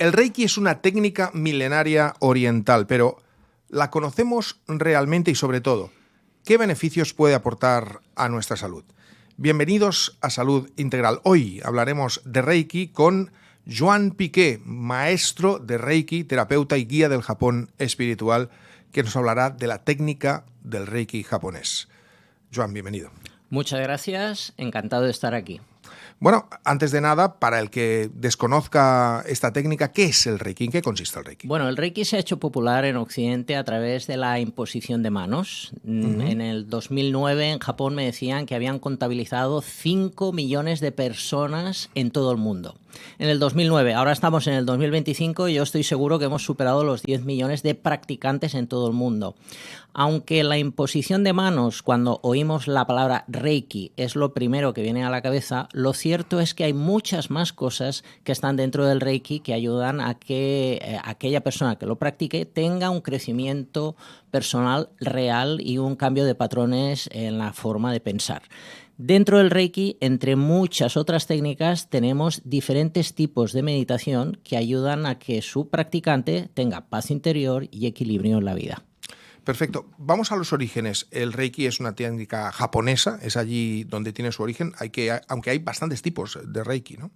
El Reiki es una técnica milenaria oriental, pero ¿la conocemos realmente y, sobre todo, qué beneficios puede aportar a nuestra salud? Bienvenidos a Salud Integral. Hoy hablaremos de Reiki con Joan Piqué, maestro de Reiki, terapeuta y guía del Japón espiritual, que nos hablará de la técnica del Reiki japonés. Joan, bienvenido. Muchas gracias, encantado de estar aquí. Bueno, antes de nada, para el que desconozca esta técnica, ¿qué es el Reiki? ¿En qué consiste el Reiki? Bueno, el Reiki se ha hecho popular en Occidente a través de la imposición de manos. En el 2009 en Japón me decían que habían contabilizado 5 millones de personas en todo el mundo. En el 2009, ahora estamos en el 2025 y yo estoy seguro que hemos superado los 10 millones de practicantes en todo el mundo. Aunque la imposición de manos, cuando oímos la palabra Reiki, es lo primero que viene a la cabeza, lo cierto es que hay muchas más cosas que están dentro del Reiki que ayudan a que aquella persona que lo practique tenga un crecimiento personal real y un cambio de patrones en la forma de pensar. Dentro del Reiki, entre muchas otras técnicas, tenemos diferentes tipos de meditación que ayudan a que su practicante tenga paz interior y equilibrio en la vida. Perfecto. Vamos a los orígenes. El Reiki es una técnica japonesa, es allí donde tiene su origen, aunque hay bastantes tipos de Reiki, ¿no?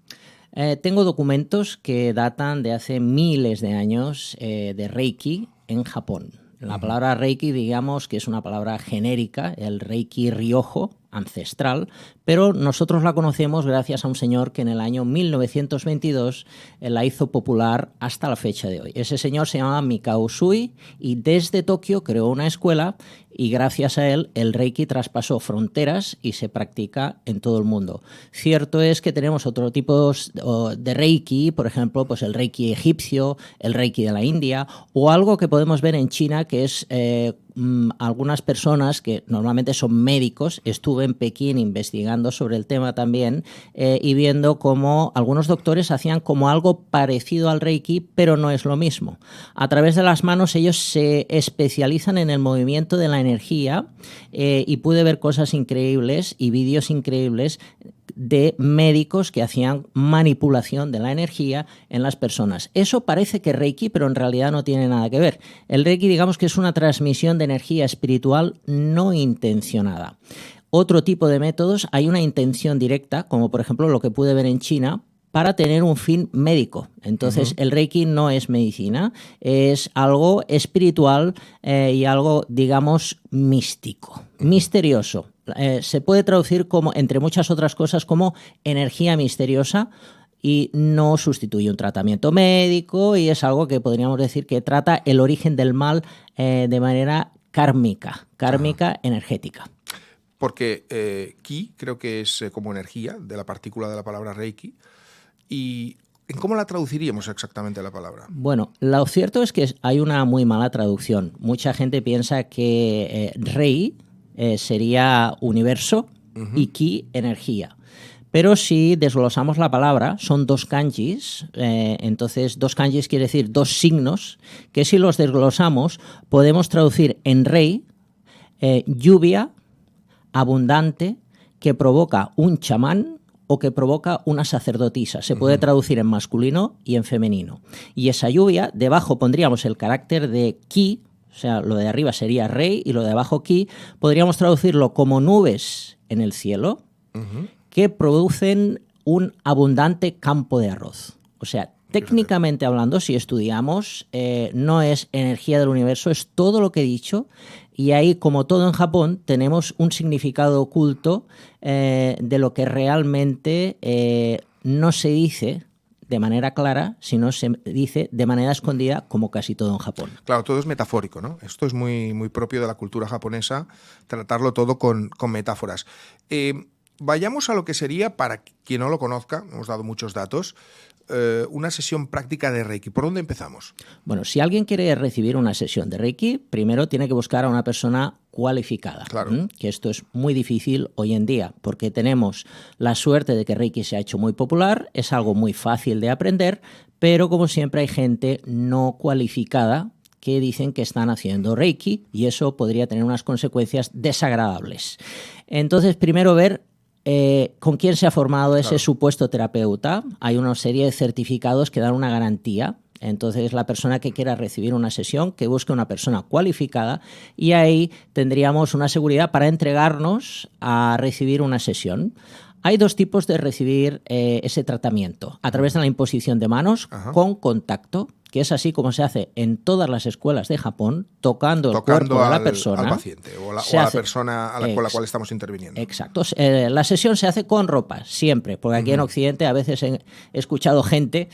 Tengo documentos que datan de hace miles de años de Reiki en Japón. La palabra Reiki, digamos que es una palabra genérica, el Reiki Ryojo, ancestral, pero nosotros la conocemos gracias a un señor que en el año 1922 la hizo popular hasta la fecha de hoy. Ese señor se llamaba Mikao Usui y desde Tokio creó una escuela y gracias a él el Reiki traspasó fronteras y se practica en todo el mundo. Cierto es que tenemos otro tipo de Reiki, por ejemplo, pues el Reiki egipcio, el Reiki de la India o algo que podemos ver en China que es algunas personas que normalmente son médicos. Estuve en Pekín investigando sobre el tema también y viendo cómo algunos doctores hacían como algo parecido al Reiki, pero no es lo mismo. A través de las manos ellos se especializan en el movimiento de la energía y pude ver cosas increíbles y vídeos increíbles de médicos que hacían manipulación de la energía en las personas. Eso parece que es Reiki, pero en realidad no tiene nada que ver. El Reiki, digamos que es una transmisión de energía espiritual no intencionada. Otro tipo de métodos, hay una intención directa, como por ejemplo lo que pude ver en China, para tener un fin médico. Entonces, el Reiki no es medicina, es algo espiritual y algo, digamos, místico, misterioso. Se puede traducir como, entre muchas otras cosas, como energía misteriosa y no sustituye un tratamiento médico y es algo que podríamos decir que trata el origen del mal de manera kármica, energética. Porque ki creo que es como energía, de la partícula de la palabra Reiki. ¿Y cómo la traduciríamos exactamente la palabra? Bueno, lo cierto es que hay una muy mala traducción. Mucha gente piensa que Rei sería universo y Ki energía. Pero si desglosamos la palabra, son dos kanjis, entonces dos kanjis quiere decir dos signos, que si los desglosamos podemos traducir en Rei lluvia abundante que provoca un chamán o que provoca una sacerdotisa. Se puede traducir en masculino y en femenino. Y esa lluvia, debajo pondríamos el carácter de Ki, o sea, lo de arriba sería Rei y lo de abajo Ki, podríamos traducirlo como nubes en el cielo que producen un abundante campo de arroz. O sea, técnicamente hablando, si estudiamos, no es energía del universo, es todo lo que he dicho. Y ahí, como todo en Japón, tenemos un significado oculto de lo que realmente no se dice de manera clara, sino se dice de manera escondida, como casi todo en Japón. Claro, todo es metafórico, ¿no? Esto es muy, muy propio de la cultura japonesa, tratarlo todo con metáforas. Vayamos a lo que sería, para quien no lo conozca, hemos dado muchos datos, una sesión práctica de Reiki. ¿Por dónde empezamos? Bueno, si alguien quiere recibir una sesión de Reiki, primero tiene que buscar a una persona cualificada. Claro. Que esto es muy difícil hoy en día, porque tenemos la suerte de que Reiki se ha hecho muy popular, es algo muy fácil de aprender, pero como siempre hay gente no cualificada que dicen que están haciendo Reiki y eso podría tener unas consecuencias desagradables. Entonces, primero ver ¿Con quién se ha formado ese supuesto terapeuta? Hay una serie de certificados que dan una garantía. Entonces, la persona que quiera recibir una sesión, que busque una persona cualificada, y ahí tendríamos una seguridad para entregarnos a recibir una sesión. Hay dos tipos de recibir ese tratamiento. A través de la imposición de manos con contacto, que es así como se hace en todas las escuelas de Japón, tocando el cuerpo de la persona. Al paciente o a la persona con la cual estamos interviniendo. Exacto. La sesión se hace con ropa, siempre, porque aquí en Occidente a veces he escuchado gente,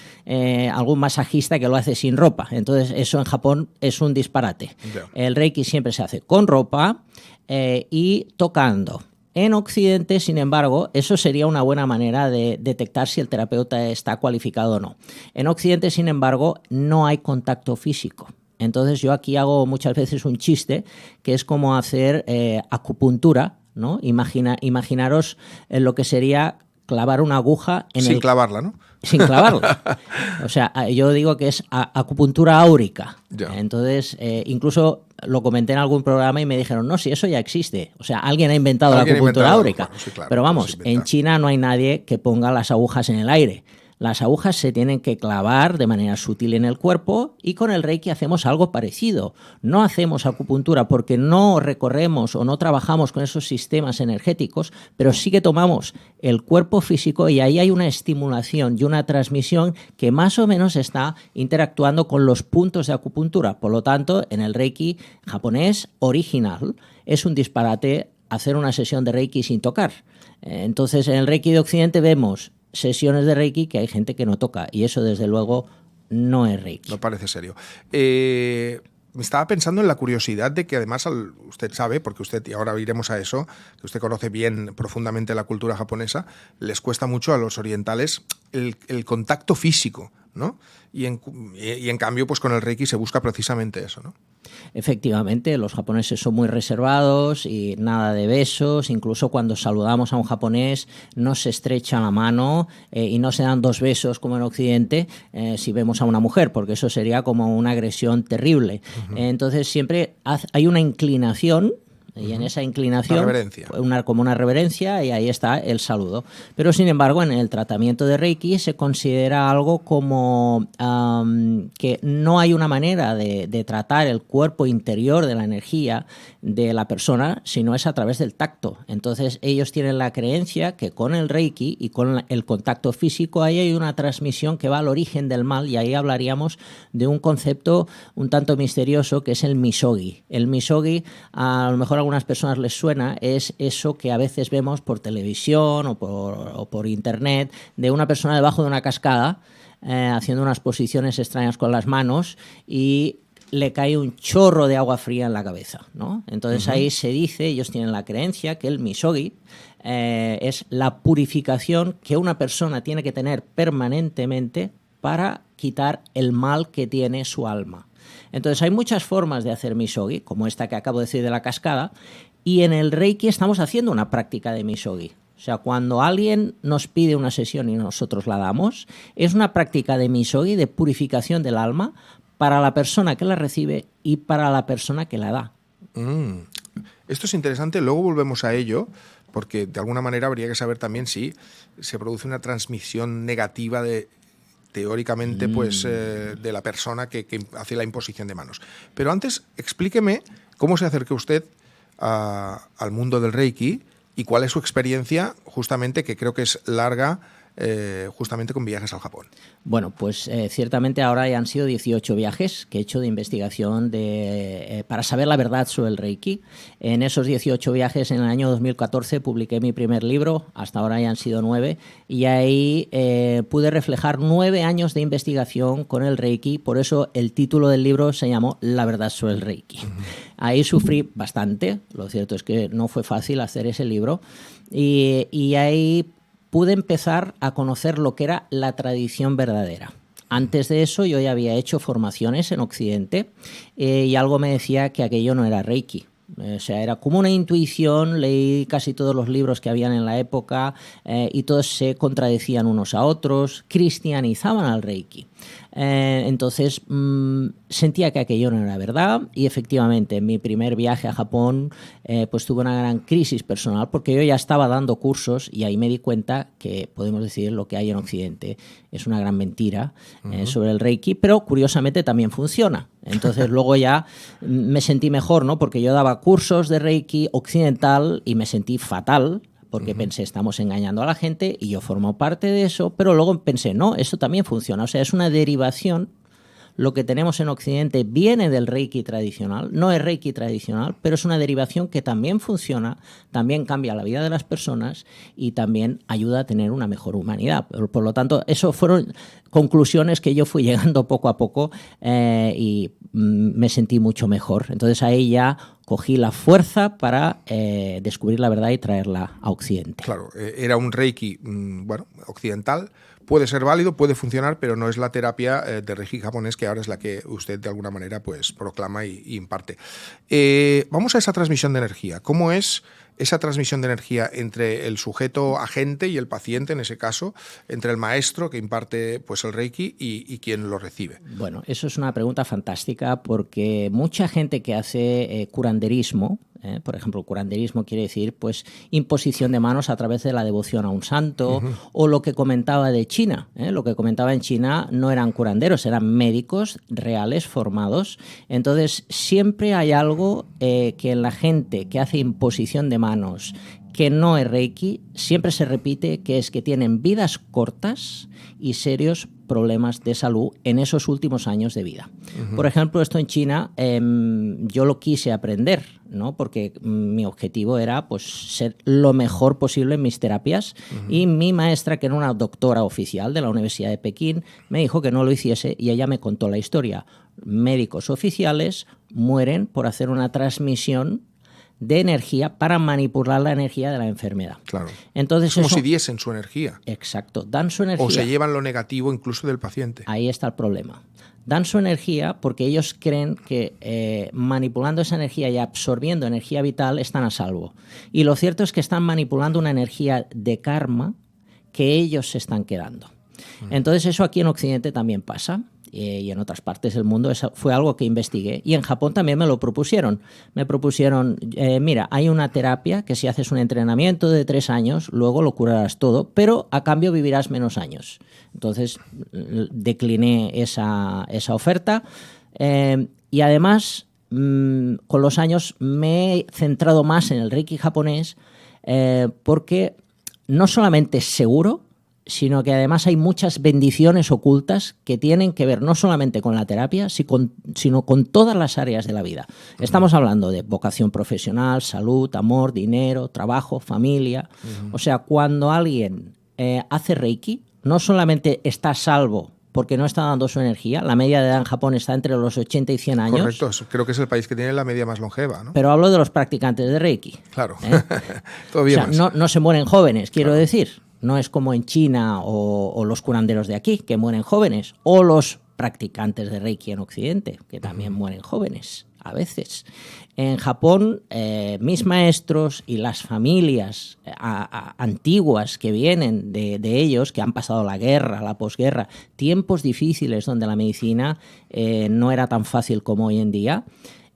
algún masajista que lo hace sin ropa. Entonces eso en Japón es un disparate. Yeah. El Reiki siempre se hace con ropa y tocando. En Occidente, sin embargo, eso sería una buena manera de detectar si el terapeuta está cualificado o no. En Occidente, sin embargo, no hay contacto físico. Entonces yo aquí hago muchas veces un chiste que es como hacer acupuntura, ¿no? Imaginaros lo que sería clavar una aguja en sin clavarla, ¿no? Sin clavarla. O sea, yo digo que es acupuntura áurica. Yeah. Entonces, incluso lo comenté en algún programa y me dijeron, no, si eso ya existe. O sea, alguien ha inventado la acupuntura áurica. Bueno, sí, claro, pero vamos, en China no hay nadie que ponga las agujas en el aire. Las agujas se tienen que clavar de manera sutil en el cuerpo y con el Reiki hacemos algo parecido. No hacemos acupuntura porque no recorremos o no trabajamos con esos sistemas energéticos, pero sí que tomamos el cuerpo físico y ahí hay una estimulación y una transmisión que más o menos está interactuando con los puntos de acupuntura. Por lo tanto, en el Reiki japonés original es un disparate hacer una sesión de Reiki sin tocar. Entonces, en el Reiki de Occidente vemos sesiones de Reiki que hay gente que no toca y eso desde luego no es Reiki. No parece serio. Me estaba pensando en la curiosidad de que además usted sabe, porque usted, y ahora iremos a eso, que usted conoce bien profundamente la cultura japonesa, les cuesta mucho a los orientales el contacto físico, ¿no? Y en cambio, pues con el Reiki se busca precisamente eso, ¿no? Efectivamente, los japoneses son muy reservados y nada de besos, incluso cuando saludamos a un japonés no se estrecha la mano y no se dan 2 besos como en Occidente si vemos a una mujer, porque eso sería como una agresión terrible. Entonces siempre hay una inclinación. Y en esa inclinación, como una reverencia, y ahí está el saludo. Pero, sin embargo, en el tratamiento de Reiki se considera algo como que no hay una manera de tratar el cuerpo interior de la energía de la persona, sino es a través del tacto. Entonces, ellos tienen la creencia que con el Reiki y con el contacto físico ahí hay una transmisión que va al origen del mal, y ahí hablaríamos de un concepto un tanto misterioso que es el misogi. El misogi, a lo mejor a algunas personas les suena, es eso que a veces vemos por televisión o por internet de una persona debajo de una cascada haciendo unas posiciones extrañas con las manos y le cae un chorro de agua fría en la cabeza, ¿no? Entonces ahí se dice, ellos tienen la creencia que el misogi es la purificación que una persona tiene que tener permanentemente para quitar el mal que tiene su alma. Entonces hay muchas formas de hacer misogi, como esta que acabo de decir de la cascada, y en el Reiki estamos haciendo una práctica de misogi. O sea, cuando alguien nos pide una sesión y nosotros la damos, es una práctica de misogi, de purificación del alma, para la persona que la recibe y para la persona que la da. Esto es interesante, luego volvemos a ello, porque de alguna manera habría que saber también si se produce una transmisión negativa teóricamente, pues, de la persona que hace la imposición de manos. Pero antes, explíqueme cómo se acerca usted al mundo del Reiki y cuál es su experiencia, justamente, que creo que es larga, justamente con viajes al Japón. Bueno, pues ciertamente ahora ya han sido 18 viajes que he hecho de investigación para saber la verdad sobre el Reiki. En esos 18 viajes, en el año 2014, publiqué mi primer libro, hasta ahora ya han sido 9, y ahí pude reflejar 9 años de investigación con el Reiki, por eso el título del libro se llamó La verdad sobre el Reiki. Ahí sufrí bastante, lo cierto es que no fue fácil hacer ese libro, y ahí pude empezar a conocer lo que era la tradición verdadera. Antes de eso yo ya había hecho formaciones en Occidente y algo me decía que aquello no era Reiki. O sea, era como una intuición, leí casi todos los libros que habían en la época y todos se contradecían unos a otros, cristianizaban al Reiki. Entonces sentía que aquello no era verdad y efectivamente en mi primer viaje a Japón pues tuve una gran crisis personal porque yo ya estaba dando cursos y ahí me di cuenta que podemos decir lo que hay en Occidente es una gran mentira sobre el Reiki, pero curiosamente también funciona. Entonces luego ya me sentí mejor, ¿no? Porque yo daba cursos de Reiki occidental y me sentí fatal porque pensé, estamos engañando a la gente y yo formo parte de eso, pero luego pensé, no, eso también funciona. O sea, es una derivación. Lo que tenemos en Occidente viene del Reiki tradicional, no es Reiki tradicional, pero es una derivación que también funciona, también cambia la vida de las personas y también ayuda a tener una mejor humanidad. Por lo tanto, eso fueron conclusiones que yo fui llegando poco a poco y me sentí mucho mejor. Entonces ahí ya cogí la fuerza para descubrir la verdad y traerla a Occidente. Claro, era un Reiki, bueno, occidental. Puede ser válido, puede funcionar, pero no es la terapia de Reiki japonés, que ahora es la que usted de alguna manera pues proclama y imparte. Vamos a esa transmisión de energía. ¿Cómo es esa transmisión de energía entre el sujeto agente y el paciente, en ese caso, entre el maestro que imparte pues el Reiki y quien lo recibe? Bueno, eso es una pregunta fantástica porque mucha gente que hace curanderismo, por ejemplo, curanderismo quiere decir pues imposición de manos a través de la devoción a un santo, o lo que comentaba de China. Lo que comentaba en China no eran curanderos, eran médicos reales formados. Entonces siempre hay algo que en la gente que hace imposición de manos que no es Reiki, siempre se repite, que es que tienen vidas cortas y serios problemas de salud en esos últimos años de vida. Por ejemplo, esto en China yo lo quise aprender, ¿no? Porque mi objetivo era pues, ser lo mejor posible en mis terapias y mi maestra, que era una doctora oficial de la Universidad de Pekín, me dijo que no lo hiciese y ella me contó la historia. Médicos oficiales mueren por hacer una transmisión de energía para manipular la energía de la enfermedad. Claro. Entonces, es como eso, si diesen su energía. Exacto, dan su energía. O se llevan lo negativo incluso del paciente. Ahí está el problema. Dan su energía porque ellos creen que manipulando esa energía y absorbiendo energía vital están a salvo. Y lo cierto es que están manipulando una energía de karma que ellos se están quedando. Entonces eso aquí en Occidente también pasa. Y en otras partes del mundo. Eso fue algo que investigué. Y en Japón también me lo propusieron. Me propusieron, mira, hay una terapia que si haces un entrenamiento de 3 años, luego lo curarás todo, pero a cambio vivirás menos años. Entonces decliné esa oferta. Y además, con los años me he centrado más en el Reiki japonés porque no solamente es seguro, sino que además hay muchas bendiciones ocultas que tienen que ver no solamente con la terapia, sino con todas las áreas de la vida. Estamos hablando de vocación profesional, salud, amor, dinero, trabajo, familia. O sea, cuando alguien hace Reiki, no solamente está a salvo porque no está dando su energía. La media de edad en Japón está entre los 80 y 100 años. Correcto, creo que es el país que tiene la media más longeva, ¿no? Pero hablo de los practicantes de Reiki. Claro, todavía o sea, no se mueren jóvenes, quiero decir. No es como en China o los curanderos de aquí, que mueren jóvenes, o los practicantes de Reiki en Occidente, que también mueren jóvenes, a veces. En Japón, mis maestros y las familias antiguas que vienen de ellos, que han pasado la guerra, la posguerra, tiempos difíciles donde la medicina no era tan fácil como hoy en día,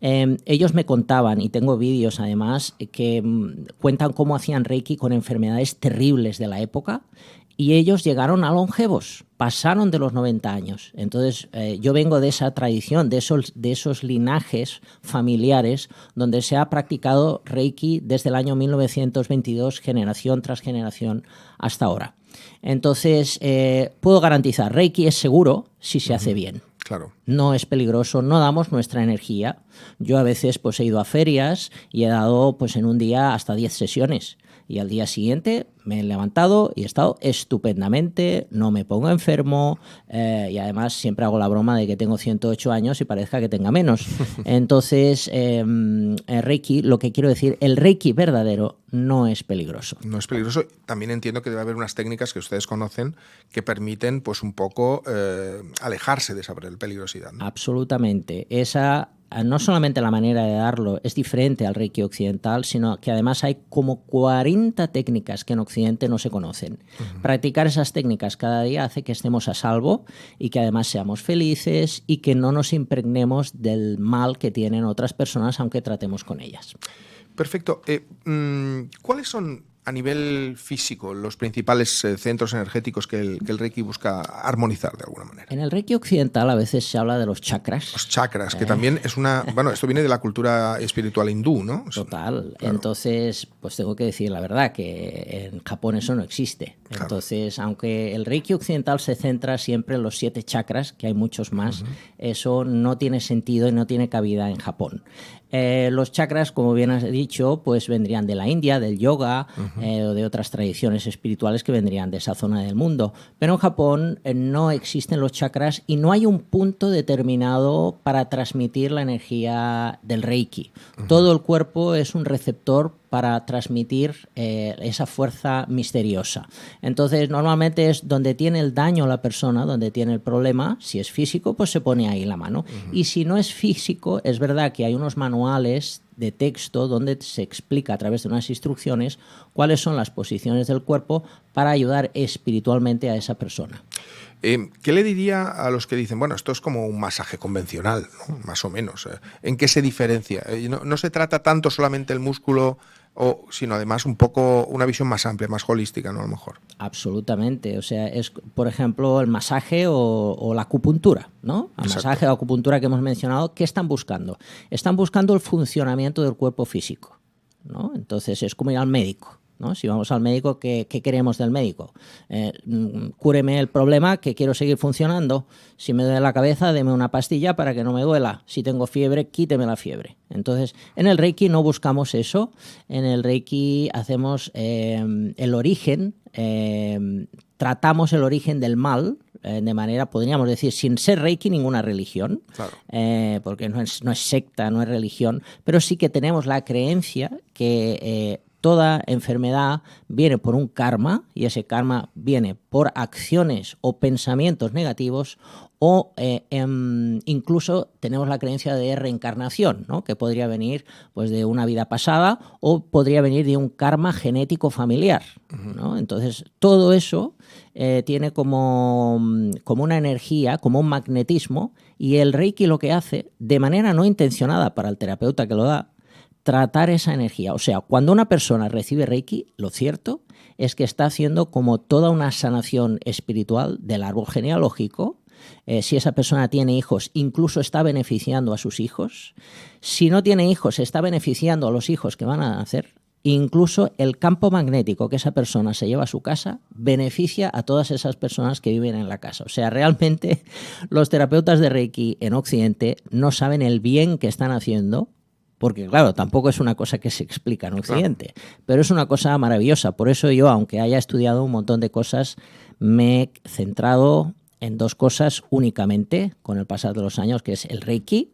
ellos me contaban, y tengo vídeos además, que cuentan cómo hacían Reiki con enfermedades terribles de la época y ellos llegaron a longevos, pasaron de los 90 años. Entonces yo vengo de esa tradición, de esos linajes familiares donde se ha practicado Reiki desde el año 1922, generación tras generación, hasta ahora. Entonces puedo garantizar, Reiki es seguro si se hace bien. Claro. No es peligroso, no damos nuestra energía. Yo a veces pues he ido a ferias y he dado pues en un día hasta 10 sesiones. Y al día siguiente me he levantado y he estado estupendamente, no me pongo enfermo y además siempre hago la broma de que tengo 108 años y parezca que tenga menos. Entonces, Reiki, lo que quiero decir, el Reiki verdadero no es peligroso. No es peligroso. También entiendo que debe haber unas técnicas que ustedes conocen que permiten pues un poco alejarse de esa peligrosidad, ¿no? Absolutamente. Esa no solamente la manera de darlo es diferente al Reiki occidental, sino que además hay como 40 técnicas que en Occidente no se conocen. Practicar esas técnicas cada día hace que estemos a salvo y que además seamos felices y que no nos impregnemos del mal que tienen otras personas, aunque tratemos con ellas. Perfecto. ¿Cuáles son, a nivel físico, los principales centros energéticos que el Reiki busca armonizar de alguna manera? En el Reiki occidental a veces se habla de los chakras. Los chakras, que también es una... Bueno, esto viene de la cultura espiritual hindú, ¿no? Total. Claro. Entonces, pues tengo que decir la verdad, que en Japón eso no existe. Claro. Entonces, aunque el Reiki occidental se centra siempre en los 7 chakras, que hay muchos más, eso no tiene sentido y no tiene cabida en Japón. Los chakras, como bien has dicho, pues vendrían de la India, del yoga, o de otras tradiciones espirituales que vendrían de esa zona del mundo. Pero en Japón no existen los chakras y no hay un punto determinado para transmitir la energía del Reiki. Todo el cuerpo es un receptor para transmitir esa fuerza misteriosa. Entonces, normalmente es donde tiene el daño la persona, donde tiene el problema. Si es físico, pues se pone ahí la mano. Y si no es físico, es verdad que hay unos manuales de texto donde se explica a través de unas instrucciones cuáles son las posiciones del cuerpo para ayudar espiritualmente a esa persona. ¿Qué le diría a los que dicen, bueno, esto es como un masaje convencional, ¿no? Más o menos? ¿En qué se diferencia? No se trata tanto solamente el músculo, sino además un poco una visión más amplia, más holística, ¿no? A lo mejor. Absolutamente. O sea, es, por ejemplo, el masaje o la acupuntura, ¿no? El masaje o acupuntura que hemos mencionado, ¿qué están buscando? Están buscando el funcionamiento del cuerpo físico, ¿no? Entonces, es como ir al médico, ¿no? Si vamos al médico, ¿qué queremos del médico? Cúreme el problema, que quiero seguir funcionando. Si me duele la cabeza, deme una pastilla para que no me duela. Si tengo fiebre, quíteme la fiebre. Entonces, en el Reiki no buscamos eso. En el Reiki hacemos el origen, tratamos el origen del mal, de manera, podríamos decir, sin ser Reiki, ninguna religión, Claro. porque no es secta, no es religión, pero sí que tenemos la creencia que toda enfermedad viene por un karma, y ese karma viene por acciones o pensamientos negativos, o incluso tenemos la creencia de reencarnación, ¿no? Que podría venir pues, de una vida pasada o podría venir de un karma genético familiar, ¿no? Entonces, todo eso tiene como una energía, como un magnetismo, y el Reiki lo que hace, de manera no intencionada para el terapeuta que lo da, tratar esa energía. O sea, cuando una persona recibe Reiki, lo cierto es que está haciendo como toda una sanación espiritual del árbol genealógico. Si esa persona tiene hijos, incluso está beneficiando a sus hijos. Si no tiene hijos, está beneficiando a los hijos que van a nacer. Incluso el campo magnético que esa persona se lleva a su casa beneficia a todas esas personas que viven en la casa. O sea, realmente los terapeutas de Reiki en Occidente no saben el bien que están haciendo, porque claro, tampoco es una cosa que se explica en Occidente, pero es una cosa maravillosa. Por eso yo, aunque haya estudiado un montón de cosas, me he centrado en 2 cosas únicamente con el pasar de los años, que es el Reiki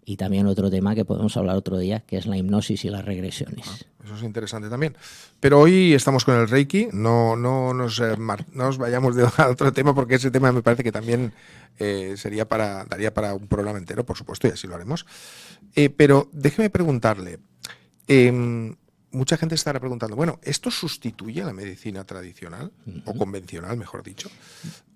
y también otro tema que podemos hablar otro día, que es la hipnosis y las regresiones. Eso es interesante también. Pero hoy estamos con el Reiki, no nos vayamos a otro tema, porque ese tema me parece que también daría para un programa entero, por supuesto, y así lo haremos. Pero déjeme preguntarle, mucha gente estará preguntando, bueno, ¿esto sustituye a la medicina tradicional o convencional, mejor dicho?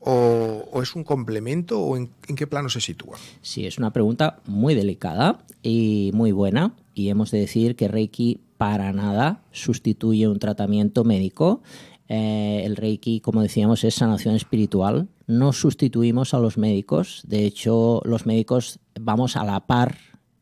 ¿O es un complemento o en qué plano se sitúa? Sí, es una pregunta muy delicada y muy buena, y hemos de decir que Reiki para nada sustituye un tratamiento médico. El Reiki, como decíamos, es sanación espiritual. No sustituimos a los médicos. De hecho, los médicos vamos a la par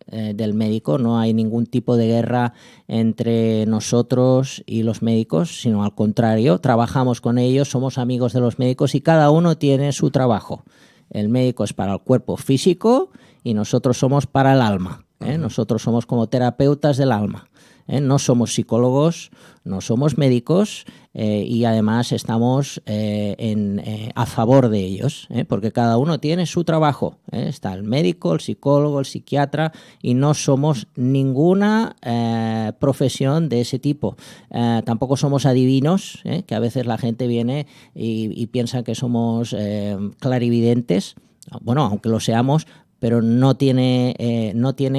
del médico. No hay ningún tipo de guerra entre nosotros y los médicos, sino al contrario, trabajamos con ellos, somos amigos de los médicos y cada uno tiene su trabajo. El médico es para el cuerpo físico y nosotros somos para el alma. Nosotros somos como terapeutas del alma. No somos psicólogos, no somos médicos, y además estamos a favor de ellos, porque cada uno tiene su trabajo. Está el médico, el psicólogo, el psiquiatra, y no somos ninguna profesión de ese tipo. Tampoco somos adivinos, que a veces la gente viene y piensa que somos clarividentes. Bueno, aunque lo seamos, pero no tiene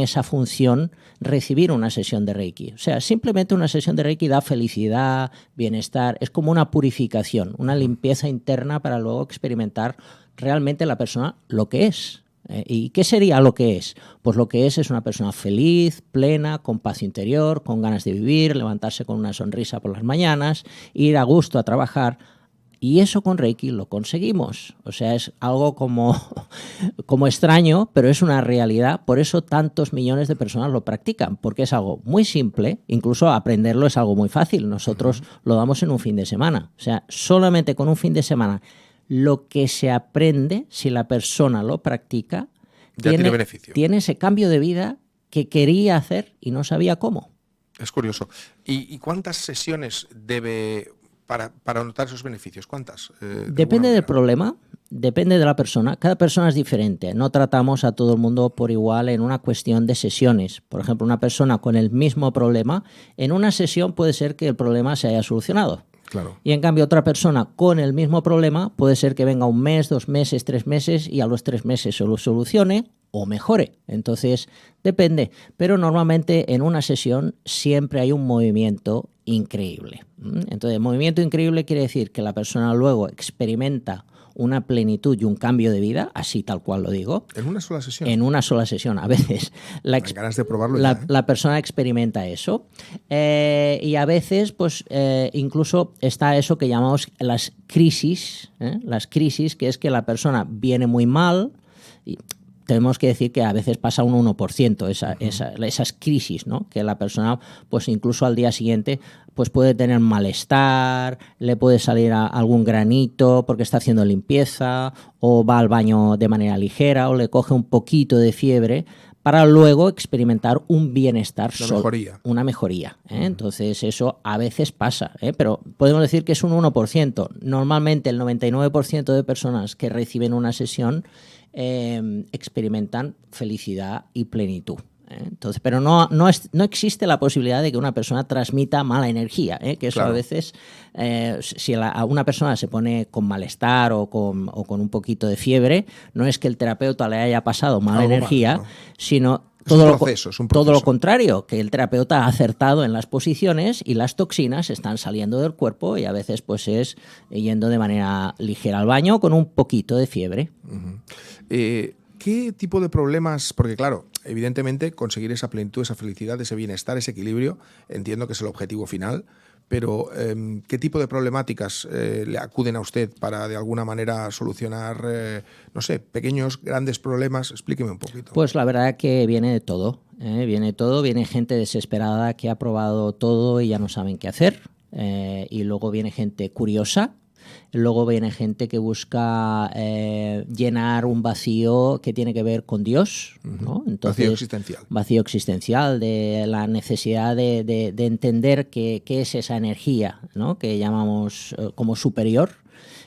esa función recibir una sesión de Reiki. O sea, simplemente una sesión de Reiki da felicidad, bienestar, es como una purificación, una limpieza interna para luego experimentar realmente la persona lo que es. ¿Y qué sería lo que es? Pues lo que es una persona feliz, plena, con paz interior, con ganas de vivir, levantarse con una sonrisa por las mañanas, ir a gusto a trabajar. Y eso con Reiki lo conseguimos. O sea, es algo como extraño, pero es una realidad. Por eso tantos millones de personas lo practican, porque es algo muy simple. Incluso aprenderlo es algo muy fácil. Nosotros lo damos en un fin de semana. O sea, solamente con un fin de semana. Lo que se aprende, si la persona lo practica, tiene beneficio. Tiene ese cambio de vida que quería hacer y no sabía cómo. Es curioso. ¿Y cuántas sesiones debe para notar esos beneficios? ¿Cuántas? Depende del problema, depende de la persona. Cada persona es diferente. No tratamos a todo el mundo por igual en una cuestión de sesiones. Por ejemplo, una persona con el mismo problema, en una sesión puede ser que el problema se haya solucionado. Claro. Y en cambio otra persona con el mismo problema puede ser que venga 1 mes, 2 meses, 3 meses y a los 3 meses se lo solucione o mejore. Entonces depende, pero normalmente en una sesión siempre hay un movimiento increíble. Entonces movimiento increíble quiere decir que la persona luego experimenta una plenitud y un cambio de vida, así tal cual lo digo. ¿En una sola sesión? En una sola sesión. A veces ganas de probarlo la persona experimenta eso. Y a veces, pues, incluso está eso que llamamos las crisis. Las crisis, que es que la persona viene muy mal. Y tenemos que decir que a veces pasa un 1% esas crisis, ¿no? Que la persona, pues incluso al día siguiente, pues puede tener malestar, le puede salir algún granito porque está haciendo limpieza, o va al baño de manera ligera, o le coge un poquito de fiebre, para luego experimentar un bienestar, una mejoría. Entonces eso a veces pasa, pero podemos decir que es un 1%. Normalmente el 99% de personas que reciben una sesión experimentan felicidad y plenitud. Entonces, pero no existe la posibilidad de que una persona transmita mala energía, que eso claro. A veces, si una persona se pone con malestar o con un poquito de fiebre, no es que el terapeuta le haya pasado mala energía, ¿no? Sino todo lo contrario, que el terapeuta ha acertado en las posiciones y las toxinas están saliendo del cuerpo y a veces pues es yendo de manera ligera al baño con un poquito de fiebre. ¿Qué tipo de problemas? Porque claro, evidentemente conseguir esa plenitud, esa felicidad, ese bienestar, ese equilibrio, entiendo que es el objetivo final, pero ¿qué tipo de problemáticas le acuden a usted para de alguna manera solucionar, no sé, pequeños, grandes problemas? Explíqueme un poquito. Pues la verdad que viene de todo, viene gente desesperada que ha probado todo y ya no saben qué hacer, y luego viene gente curiosa. Luego viene gente que busca llenar un vacío que tiene que ver con Dios, ¿no? Entonces, vacío existencial, de la necesidad de entender qué es esa energía, ¿no? Que llamamos como superior.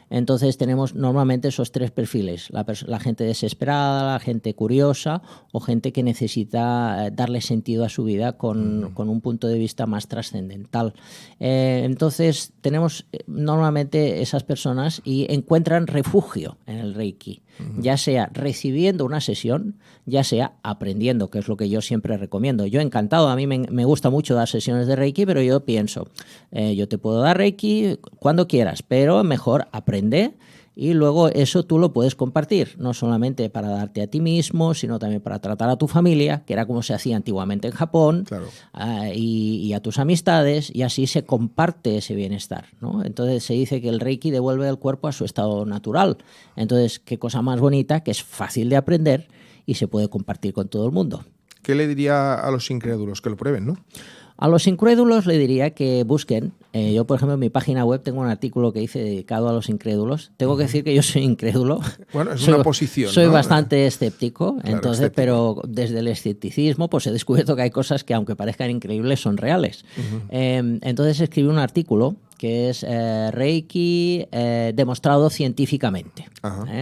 Entonces tenemos normalmente esos 3 perfiles, la gente desesperada, la gente curiosa o gente que necesita darle sentido a su vida con un punto de vista más trascendental. Entonces tenemos normalmente esas personas y encuentran refugio en el Reiki, ya sea recibiendo una sesión, ya sea aprendiendo, que es lo que yo siempre recomiendo. Yo encantado, a mí me gusta mucho dar sesiones de Reiki, pero yo pienso, yo te puedo dar Reiki cuando quieras, pero mejor aprende y luego eso tú lo puedes compartir, no solamente para darte a ti mismo, sino también para tratar a tu familia, que era como se hacía antiguamente en Japón, claro. Y a tus amistades, y así se comparte ese bienestar, ¿no? Entonces se dice que el Reiki devuelve al cuerpo a su estado natural. Entonces, qué cosa más bonita, que es fácil de aprender y se puede compartir con todo el mundo. ¿Qué le diría a los incrédulos? Que lo prueben, ¿no? A los incrédulos le diría que busquen. Yo, por ejemplo, en mi página web tengo un artículo que hice dedicado a los incrédulos. Tengo que decir que yo soy incrédulo. Bueno, es una posición, soy ¿no? bastante escéptico, claro, entonces, pero desde el escepticismo pues he descubierto que hay cosas que, aunque parezcan increíbles, son reales. Entonces escribí un artículo que es Reiki demostrado científicamente.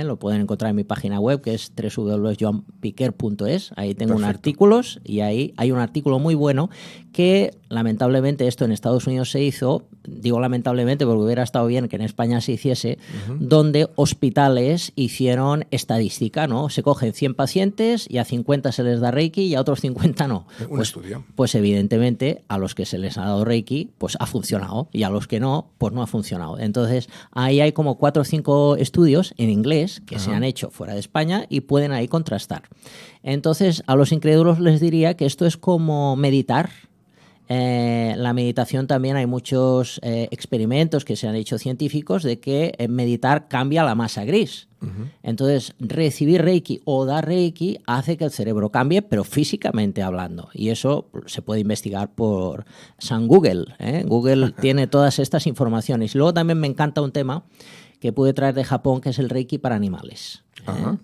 Lo pueden encontrar en mi página web, que es www.joanpiquer.es. Ahí tengo un artículos y ahí hay un artículo muy bueno que lamentablemente esto en Estados Unidos se hizo, digo lamentablemente porque hubiera estado bien que en España se hiciese, donde hospitales hicieron estadística, ¿no? Se cogen 100 pacientes y a 50 se les da Reiki y a otros 50 no. Un estudio. Pues evidentemente a los que se les ha dado Reiki pues ha funcionado y a los que no, pues no ha funcionado. Entonces ahí hay como 4 o 5 estudios en inglés que se han hecho fuera de España y pueden ahí contrastar. Entonces a los incrédulos les diría que esto es como meditar. La meditación también hay muchos experimentos que se han hecho científicos de que meditar cambia la masa gris. Entonces, recibir Reiki o dar Reiki hace que el cerebro cambie, pero físicamente hablando. Y eso se puede investigar por San Google. Google tiene todas estas informaciones. Y luego también me encanta un tema que pude traer de Japón, que es el Reiki para animales.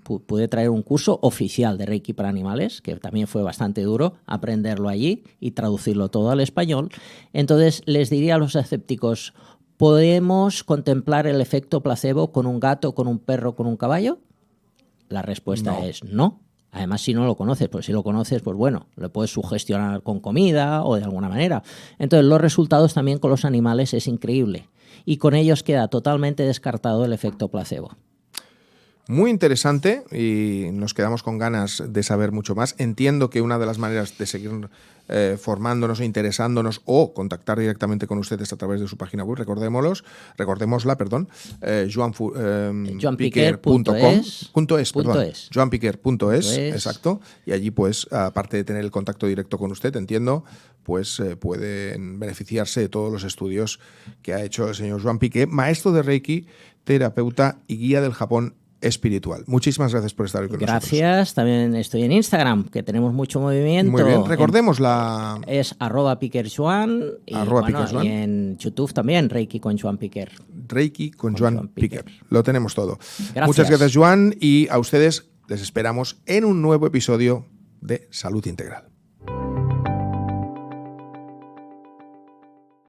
Pude traer un curso oficial de Reiki para animales, que también fue bastante duro aprenderlo allí y traducirlo todo al español. Entonces, les diría a los escépticos, ¿podemos contemplar el efecto placebo con un gato, con un perro, con un caballo? La respuesta es no. Además, si no lo conoces, pues si lo conoces, pues bueno, lo puedes sugestionar con comida o de alguna manera. Entonces, los resultados también con los animales es increíble. Y con ellos queda totalmente descartado el efecto placebo. Muy interesante y nos quedamos con ganas de saber mucho más. Entiendo que una de las maneras de seguir formándonos e interesándonos o contactar directamente con ustedes a través de su página web, recordémosla, joanpiquer.es, exacto, y allí pues aparte de tener el contacto directo con usted, entiendo, pues pueden beneficiarse de todos los estudios que ha hecho el señor Joan Piqué, maestro de Reiki, terapeuta y guía del Japón espiritual. Muchísimas gracias por estar hoy con nosotros. Gracias. También estoy en Instagram, que tenemos mucho movimiento. Muy bien. Recordémosla. Es @piquerjoan y, y en YouTube también, Reiki con Joan Piquer. Reiki con Joan Piquer. Lo tenemos todo. Gracias. Muchas gracias, Joan, y a ustedes les esperamos en un nuevo episodio de Salud Integral.